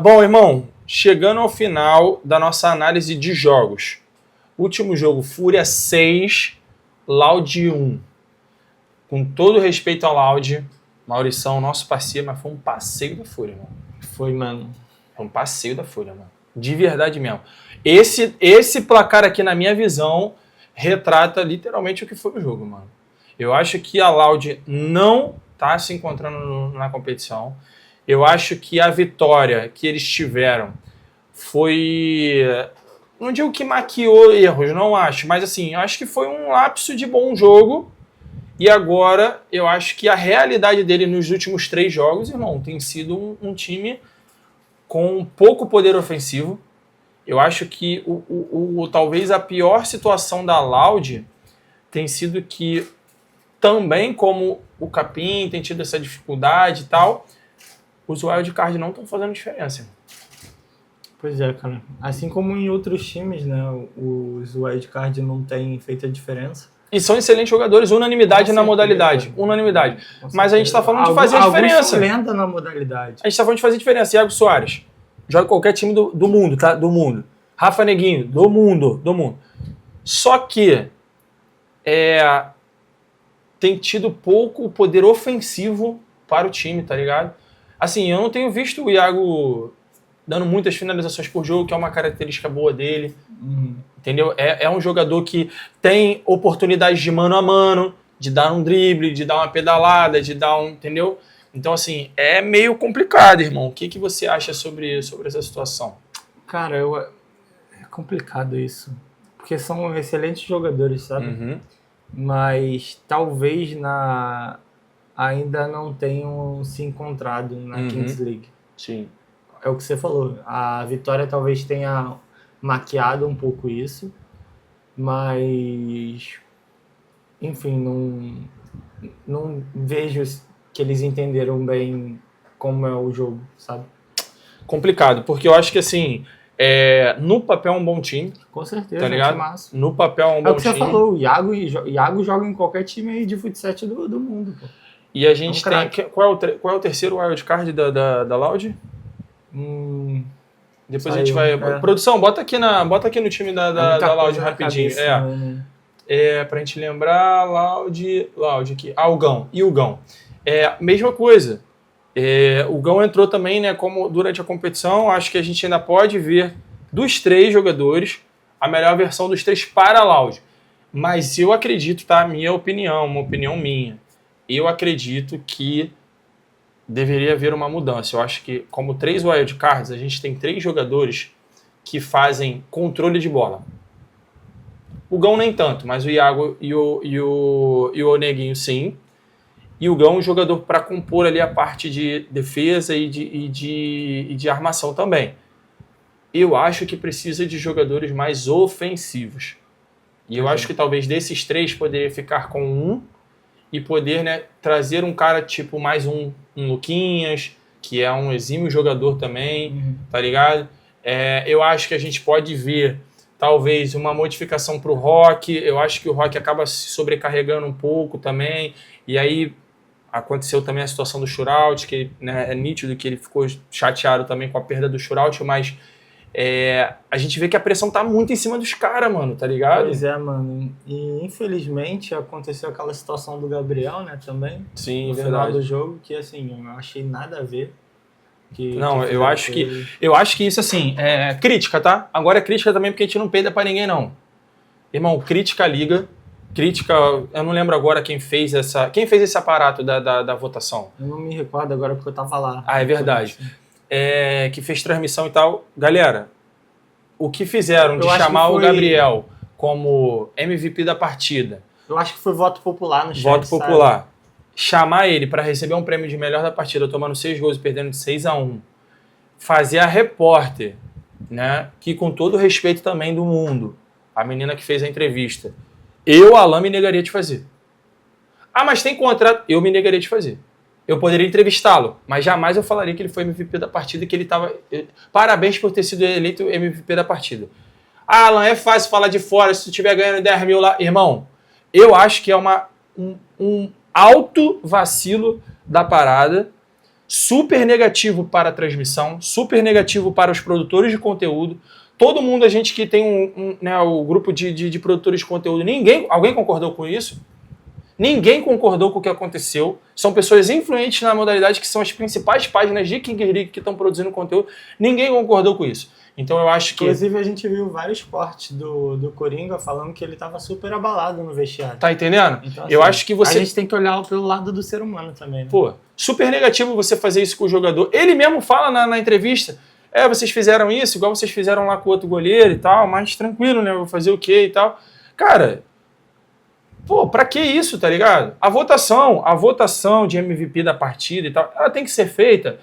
Bom, irmão, chegando ao final da nossa análise de jogos. Último jogo, Fúria 6, Loud 1. Com todo respeito ao Loud, Maurição, nosso parceiro, mas foi um passeio da Fúria, mano. Foi, mano. Foi um passeio da Fúria, mano. De verdade mesmo. Esse placar aqui, na minha visão, retrata literalmente o que foi o jogo, mano. Eu acho que a Loud não tá se encontrando na competição. Eu acho que a vitória que eles tiveram foi... Não digo que maquiou erros, não acho. Mas assim, eu acho que foi um lapso de bom jogo. E agora, eu acho que a realidade dele nos últimos 3 jogos, irmão, tem sido um time com pouco poder ofensivo. Eu acho que talvez a pior situação da Loud tem sido que também, como o Capim tem tido essa dificuldade e tal, os wildcard não estão fazendo diferença. Pois é, cara. Assim como em outros times, né, os wildcard não têm feito a diferença. E são excelentes jogadores, unanimidade na modalidade. Unanimidade. Mas a gente está falando de fazer a diferença. Lenda na modalidade. A gente está falando de fazer diferença. Iago Soares joga qualquer time do mundo, tá? Do mundo. Rafa Neguinho, do mundo. Só que tem tido pouco poder ofensivo para o time, tá ligado? Assim, eu não tenho visto o Iago dando muitas finalizações por jogo, que é uma característica boa dele. Entendeu? É um jogador que tem oportunidades de mano a mano, de dar um drible, de dar uma pedalada, de dar um... Entendeu? Então, assim, é meio complicado, irmão. O que você acha sobre essa situação? Cara, é complicado isso. Porque são excelentes jogadores, sabe? Mas talvez ainda não tenham se encontrado na Kings League. Sim. É o que você falou. A vitória talvez tenha maquiado um pouco isso, mas enfim, não vejo que eles entenderam bem como é o jogo, sabe? Complicado, porque eu acho que assim, no papel é um bom time. Com certeza, tá ligado? No papel é um bom time. É o que você falou, o Iago joga em qualquer time aí de futsal do mundo, pô. E a gente tem... Qual é o terceiro wildcard da Loud? Depois a gente vai... Produção, bota aqui no time da Loud rapidinho. Pra gente lembrar, Loud aqui. O Gão. E o Gão. Mesma coisa. O Gão entrou também, né, como durante a competição. Acho que a gente ainda pode ver dos 3 jogadores a melhor versão dos 3 para a Loud. Mas eu acredito, tá? Minha opinião, uma opinião minha. Eu acredito que deveria haver uma mudança. Eu acho que, como 3 wildcards, a gente tem 3 jogadores que fazem controle de bola. O Gão nem tanto, mas o Iago e o Neguinho sim. E o Gão é um jogador para compor ali a parte de defesa e de armação também. Eu acho que precisa de jogadores mais ofensivos. E eu acho que talvez desses 3 poderia ficar com um e poder, né, trazer um cara tipo mais um Luquinhas, que é um exímio jogador também, tá ligado? Eu acho que a gente pode ver talvez uma modificação pro Rock. Eu acho que o Rock acaba se sobrecarregando um pouco também. E aí aconteceu também a situação do shootout, que, né, é nítido que ele ficou chateado também com a perda do shootout, mas a gente vê que a pressão tá muito em cima dos caras, mano, tá ligado? Pois é, mano. E infelizmente aconteceu aquela situação do Gabriel, né, também. Sim, no verdade. Final do jogo, que assim, eu achei nada a ver. Eu acho que isso, assim, é crítica, tá? Agora é crítica também porque a gente não peida pra ninguém, não. Irmão, crítica a liga. Crítica, eu não lembro agora quem fez esse aparato da votação. Eu não me recordo agora porque eu tava lá. É verdade. Que fez transmissão e tal. Galera, o que fizeram de chamar o Gabriel como MVP da partida? Eu acho que foi voto popular no chat. Voto popular. Sabe? Chamar ele para receber um prêmio de melhor da partida, tomando 6 gols e perdendo de 6-1. Fazer a repórter, né, que com todo o respeito também do mundo, a menina que fez a entrevista, Alan, me negaria de fazer. Mas tem contrato, eu me negaria de fazer. Eu poderia entrevistá-lo, mas jamais eu falaria que ele foi MVP da partida, que ele estava... Parabéns por ter sido eleito MVP da partida. Alan, é fácil falar de fora, se tu estiver ganhando 10 mil lá. Irmão, eu acho que é um alto vacilo da parada super negativo para a transmissão, super negativo para os produtores de conteúdo. Todo mundo, a gente que tem o grupo de produtores de conteúdo, alguém concordou com isso? Ninguém concordou com o que aconteceu. São pessoas influentes na modalidade, que são as principais páginas de King League que estão produzindo conteúdo. Ninguém concordou com isso. Então eu acho que... Inclusive a gente viu vários cortes do Coringa falando que ele estava super abalado no vestiário. Tá entendendo? Então, assim, eu acho que você... A gente tem que olhar pelo lado do ser humano também, né? Pô, super negativo você fazer isso com o jogador. Ele mesmo fala na entrevista, vocês fizeram isso, igual vocês fizeram lá com o outro goleiro e tal, mas tranquilo, né? Vou fazer o quê e tal. Cara, pô, pra que isso, tá ligado? A votação de MVP da partida e tal, ela tem que ser feita,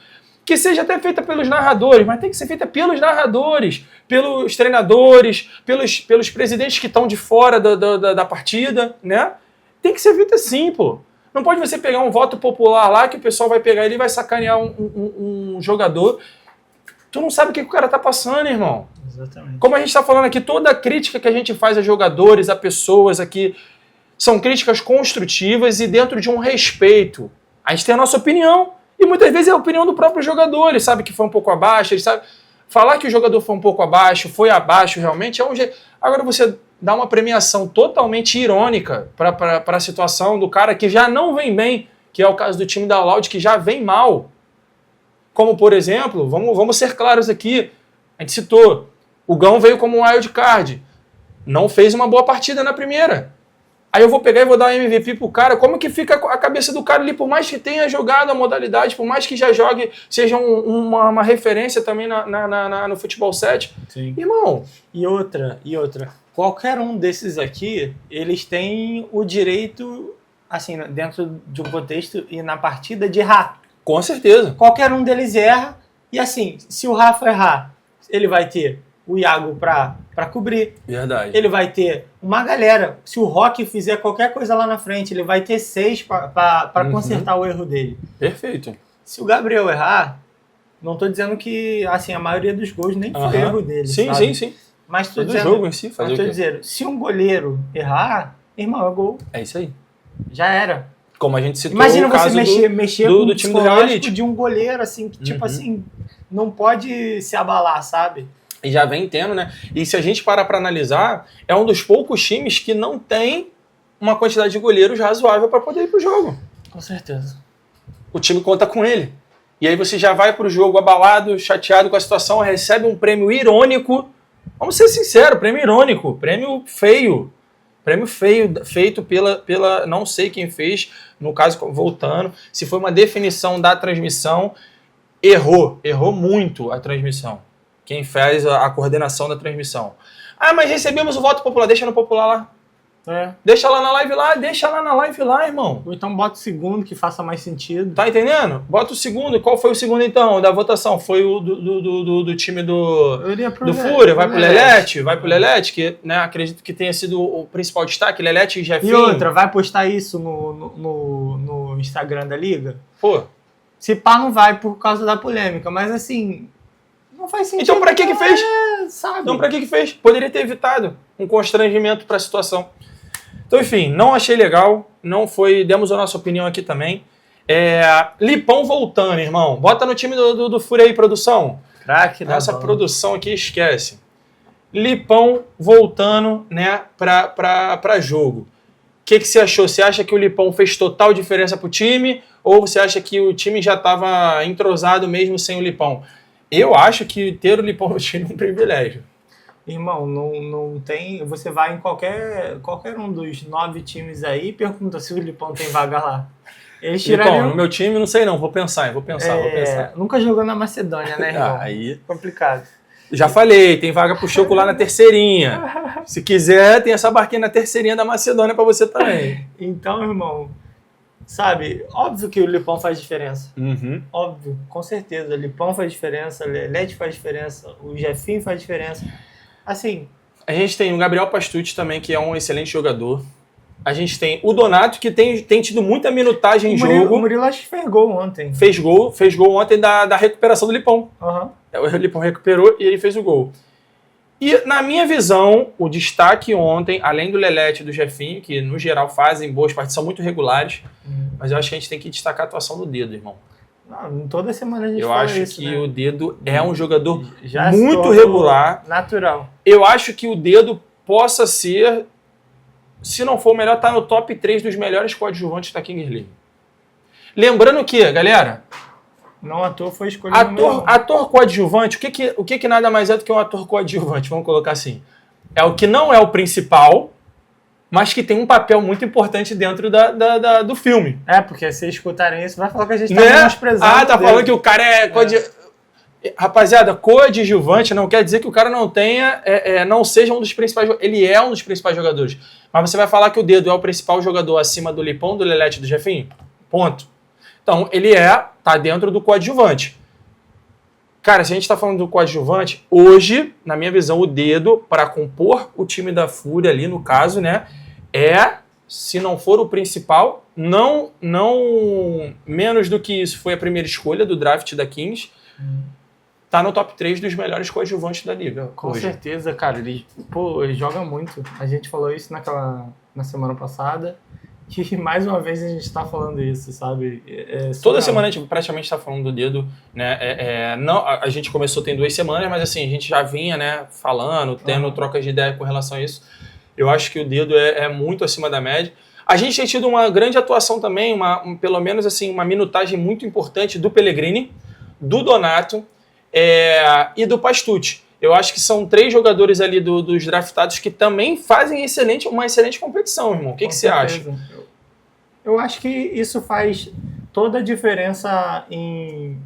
que seja até feita pelos narradores, mas tem que ser feita pelos narradores, pelos treinadores, pelos presidentes que estão de fora da partida, né? Tem que ser feita assim, pô. Não pode você pegar um voto popular lá que o pessoal vai pegar ele e vai sacanear um jogador. Tu não sabe o que o cara tá passando, irmão. Exatamente. Como a gente tá falando aqui, toda a crítica que a gente faz a jogadores, a pessoas aqui, são críticas construtivas e dentro de um respeito. A gente tem a nossa opinião e muitas vezes é a opinião do próprio jogador. Ele sabe que foi um pouco abaixo, ele sabe... Falar que o jogador foi um pouco abaixo, foi abaixo realmente, é um jeito... Agora você dá uma premiação totalmente irônica para a situação do cara que já não vem bem, que é o caso do time da Loud, que já vem mal. Como, por exemplo, vamos ser claros aqui, a gente citou, o Gão veio como um wild card, não fez uma boa partida na primeira. Aí eu vou pegar e vou dar um MVP pro cara, como que fica a cabeça do cara ali, por mais que tenha jogado a modalidade, por mais que já jogue, seja uma referência também no futebol 7. Sim. Irmão. E outra, qualquer um desses aqui, eles têm o direito, assim, dentro de um contexto e na partida, de errar. Com certeza. Qualquer um deles erra, e assim, se o Rafa errar, ele vai ter o Iago pra cobrir. Verdade. Ele vai ter uma galera. Se o Rock fizer qualquer coisa lá na frente, ele vai ter 6 para consertar o erro dele. Perfeito. Se o Gabriel errar, não tô dizendo que assim, a maioria dos gols nem foi erro dele. Sim, sabe? sim. Mas tô dizendo, jogo em si, mas tô dizendo, se um goleiro errar, irmão, é gol. É isso aí. Já era. Como a gente citou, imagina o você caso mexer do com o time do Real Elite. de um goleiro, assim, que tipo assim, não pode se abalar, sabe? E já vem tendo, né? E se a gente parar para analisar, é um dos poucos times que não tem uma quantidade de goleiros razoável para poder ir pro jogo. Com certeza. O time conta com ele. E aí você já vai pro jogo abalado, chateado com a situação, recebe um prêmio irônico. Vamos ser sinceros, prêmio irônico, prêmio feio. Prêmio feio, feito pela não sei quem fez, no caso, voltando, se foi uma definição da transmissão, errou muito a transmissão. Quem fez a coordenação da transmissão. Ah, mas recebemos o voto popular, deixa no popular lá. Deixa lá na live lá, irmão. Ou então bota o segundo, que faça mais sentido. Tá entendendo? Bota o segundo. Qual foi o segundo, então, da votação? Foi o do time do Fúria. Vai pro Lelete, que, né, acredito que tenha sido o principal destaque. Lelete e Jefinho. E outra, vai postar isso no Instagram da Liga? Pô. Se pá, não vai por causa da polêmica, mas assim... Não faz sentido. Então pra que fez? Sabe? Então pra que fez? Poderia ter evitado um constrangimento pra situação. Então, enfim, não achei legal. Não foi... Demos a nossa opinião aqui também. Lipão voltando, irmão. Bota no time do Fúria aí, produção. Craque, né? Essa produção aqui esquece. Lipão voltando, né, pra jogo. O que você achou? Você acha que o Lipão fez total diferença pro time? Ou você acha que o time já estava entrosado mesmo sem o Lipão? Eu acho que ter o Lipão no time é um privilégio. Irmão, não tem... Você vai em qualquer um dos 9 times aí e pergunta se o Lipão tem vaga lá. Eles tirariam... Lipão, no meu time, não sei não. Vou pensar. Nunca jogou na Macedônia, né, irmão? Aí... Complicado. Já falei, tem vaga pro Choco lá na terceirinha. Se quiser, tem essa barquinha na terceirinha da Macedônia pra você também. Então, irmão... Sabe, óbvio que o Lipão faz diferença. Óbvio, com certeza. O Lipão faz diferença, o Lelete faz diferença, o Jefinho faz diferença. Assim... A gente tem o Gabriel Pastucci também, que é um excelente jogador. A gente tem o Donato, que tem tido muita minutagem em jogo. O Murilo acho que fez gol ontem. Fez gol ontem da recuperação do Lipão. O Lipão recuperou e ele fez o gol. E, na minha visão, o destaque ontem, além do Lelete e do Jefinho, que no geral fazem boas partidas, são muito regulares, mas eu acho que a gente tem que destacar a atuação do Dedo, irmão. Toda semana a gente fala isso. Eu acho que o Dedo é um jogador já muito regular. Natural. Eu acho que o Dedo possa ser, se não for o melhor, tá no top 3 dos melhores coadjuvantes da Kings League. Lembrando que, galera... Não à toa foi escolhido. Ator coadjuvante, o que nada mais é do que um ator coadjuvante? Vamos colocar assim. É o que não é o principal, mas que tem um papel muito importante dentro do filme. Porque se escutarem isso, vai falar que a gente tá menosprezando. Tá falando que o cara é... Rapaziada, coadjuvante não quer dizer que o cara não tenha, não seja um dos principais. Ele é um dos principais jogadores. Mas você vai falar que o Dedo é o principal jogador acima do Lipão, do Lelete e do Jefinho? Ponto. Então, ele tá dentro do coadjuvante. Cara, se a gente tá falando do coadjuvante, hoje, na minha visão, o Dedo, para compor o time da Fúria ali, no caso, né, se não for o principal, não menos do que isso, foi a primeira escolha do draft da Kings, tá no top 3 dos melhores coadjuvantes da liga. Com certeza, cara, ele joga muito. A gente falou isso na semana passada. Que mais uma vez a gente está falando isso, sabe? Toda semana a gente praticamente está falando do Dedo, né? Não, a gente começou tem 2 semanas, mas assim, a gente já vinha, né, falando, tendo trocas de ideia com relação a isso. Eu acho que o Dedo é muito acima da média. A gente tem tido uma grande atuação também, pelo menos assim, uma minutagem muito importante do Pellegrini, do Donato e do Pastucci. Eu acho que são 3 jogadores ali dos draftados que também fazem uma excelente competição, irmão. O que você acha? Eu acho que isso faz toda a diferença em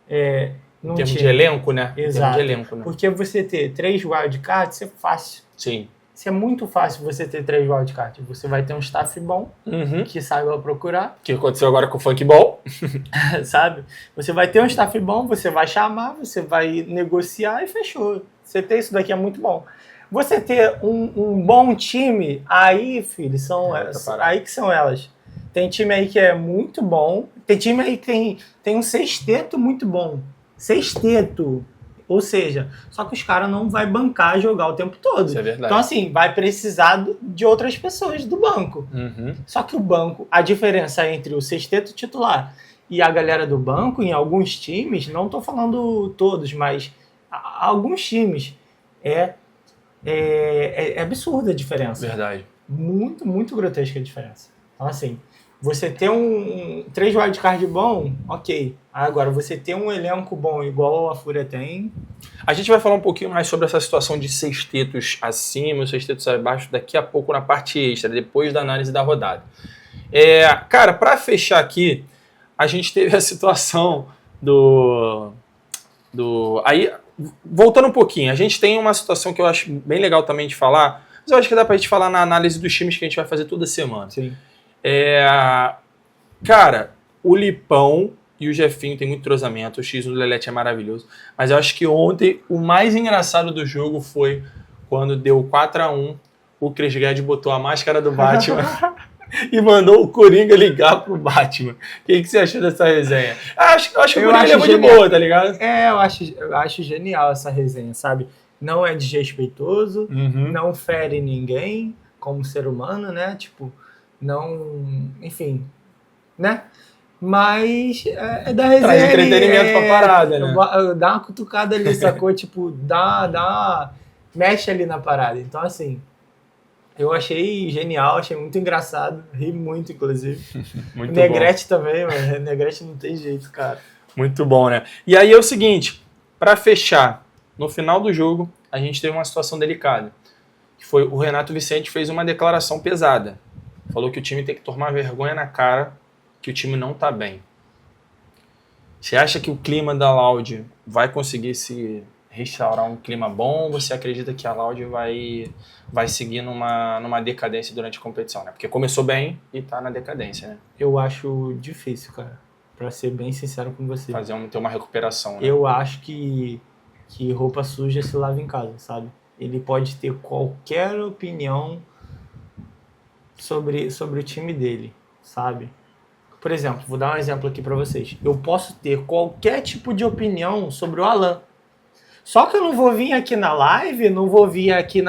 termos de elenco, né? Exato. De elenco, né? Porque você ter 3 wildcards é fácil. Sim. Isso é muito fácil você ter 3 wildcards. Você vai ter um staff bom, que saiba procurar. Que aconteceu agora com o Funkball. Sabe? Você vai ter um staff bom, você vai chamar, você vai negociar e fechou. Você ter isso daqui é muito bom. Você ter um bom time, aí, filho, aí que são elas. Tem time aí que é muito bom. Tem time aí que tem um sexteto muito bom. Sexteto. Ou seja, só que os caras não vão bancar jogar o tempo todo. Isso é verdade. Então, assim, vai precisar de outras pessoas do banco. Só que o banco, a diferença entre o sexteto titular e a galera do banco, em alguns times, não estou falando todos, mas alguns times, é absurda a diferença. Verdade. Muito, muito grotesca a diferença. Então, assim, você ter 3 wildcard bom, ok. Agora, você ter um elenco bom igual a Fúria tem... A gente vai falar um pouquinho mais sobre essa situação de sextetos acima e sextetos abaixo daqui a pouco na parte extra, depois da análise da rodada. Cara, para fechar aqui, a gente teve a situação Aí, voltando um pouquinho, a gente tem uma situação que eu acho bem legal também de falar, mas eu acho que dá pra gente falar na análise dos times que a gente vai fazer toda semana. Sim. Cara, o Lipão e o Jefinho tem muito entrosamento, o X do Lelete é maravilhoso, mas eu acho que ontem o mais engraçado do jogo foi quando deu 4-1, o Chris Guedes botou a máscara do Batman e mandou o Coringa ligar pro Batman. O que você achou dessa resenha? Acho que o Coringa levou de boa, tá ligado? Eu acho genial essa resenha, sabe? Não é desrespeitoso, não fere ninguém como ser humano, né? Tipo, não... Enfim, né? Mas da resenha... Traz entretenimento pra parada, né? Dá uma cutucada ali, sacou? Tipo, mexe ali na parada. Então, assim, eu achei genial, achei muito engraçado. Ri muito, inclusive. Muito Negrete bom. Também, mano. Negrete não tem jeito, cara. Muito bom, né? E aí é o seguinte, pra fechar, no final do jogo, a gente teve uma situação delicada. Que foi o Renato Vicente fez uma declaração pesada. Falou que o time tem que tomar vergonha na cara, que o time não tá bem. Você acha que o clima da Loud vai conseguir se restaurar um clima bom? Ou você acredita que a Loud vai seguir numa decadência durante a competição, né? Porque começou bem e tá na decadência, né? Eu acho difícil, cara. Pra ser bem sincero com você. Ter uma recuperação, né? Eu acho que roupa suja se lava em casa, sabe? Ele pode ter qualquer opinião sobre o time dele, sabe? Por exemplo, vou dar um exemplo aqui pra vocês. Eu posso ter qualquer tipo de opinião sobre o Alan. Só que eu não vou vir aqui na live, não vou vir aqui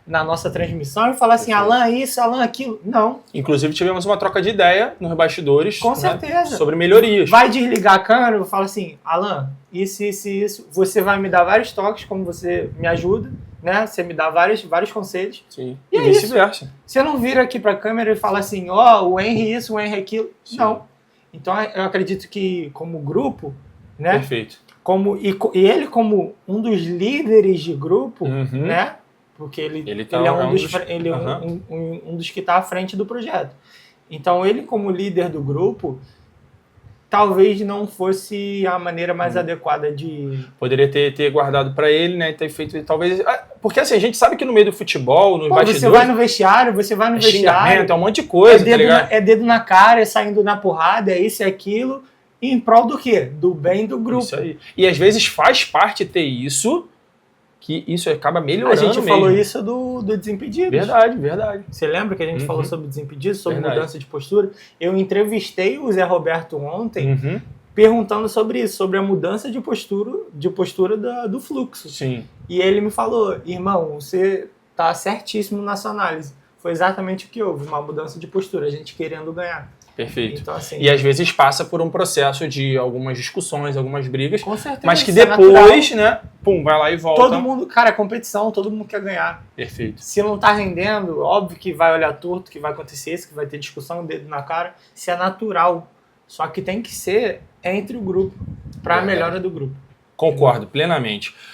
na nossa transmissão e falar assim, Alan isso, Alan aquilo. Não. Inclusive tivemos uma troca de ideia nos bastidores. Com certeza. Né, sobre melhorias. Vai desligar a câmera e fala assim, Alan, isso. Você vai me dar vários toques, como você me ajuda, né? Você me dá vários conselhos. Sim. E vice-versa. Você não vira aqui para a câmera e fala assim, o Henry isso, o Henry aquilo. Sim. Não. Então eu acredito que como grupo, né? Perfeito. E ele como um dos líderes de grupo, né? Porque ele é um dos que está à frente do projeto. Então, ele como líder do grupo, talvez não fosse a maneira mais adequada de... Poderia ter guardado para ele, né? Ter feito, talvez... Porque assim, a gente sabe que no meio do futebol, nos bastidores... Você vai no vestiário, é um monte de coisa, tá ligado? É dedo na cara, é saindo na porrada, é isso e aquilo. Em prol do quê? Do bem do grupo. Isso aí. E às vezes faz parte ter isso... que isso acaba melhorando mesmo. A gente falou isso do Desimpedidos. Verdade. Você lembra que a gente falou sobre Desimpedidos, sobre mudança de postura? Eu entrevistei o Zé Roberto ontem perguntando sobre isso, sobre a mudança de postura do fluxo. Sim. E ele me falou, irmão, você tá certíssimo na sua análise. Foi exatamente o que houve, uma mudança de postura, a gente querendo ganhar. Perfeito. Então, assim, e às vezes passa por um processo de algumas discussões, algumas brigas. Com certeza. Mas que depois, né? Vai lá e volta. Todo mundo, cara, é competição, todo mundo quer ganhar. Perfeito. Se não tá rendendo, óbvio que vai olhar torto, que vai acontecer isso, que vai ter discussão, dedo na cara. Isso é natural. Só que tem que ser entre o grupo, para a melhora do grupo. Concordo plenamente.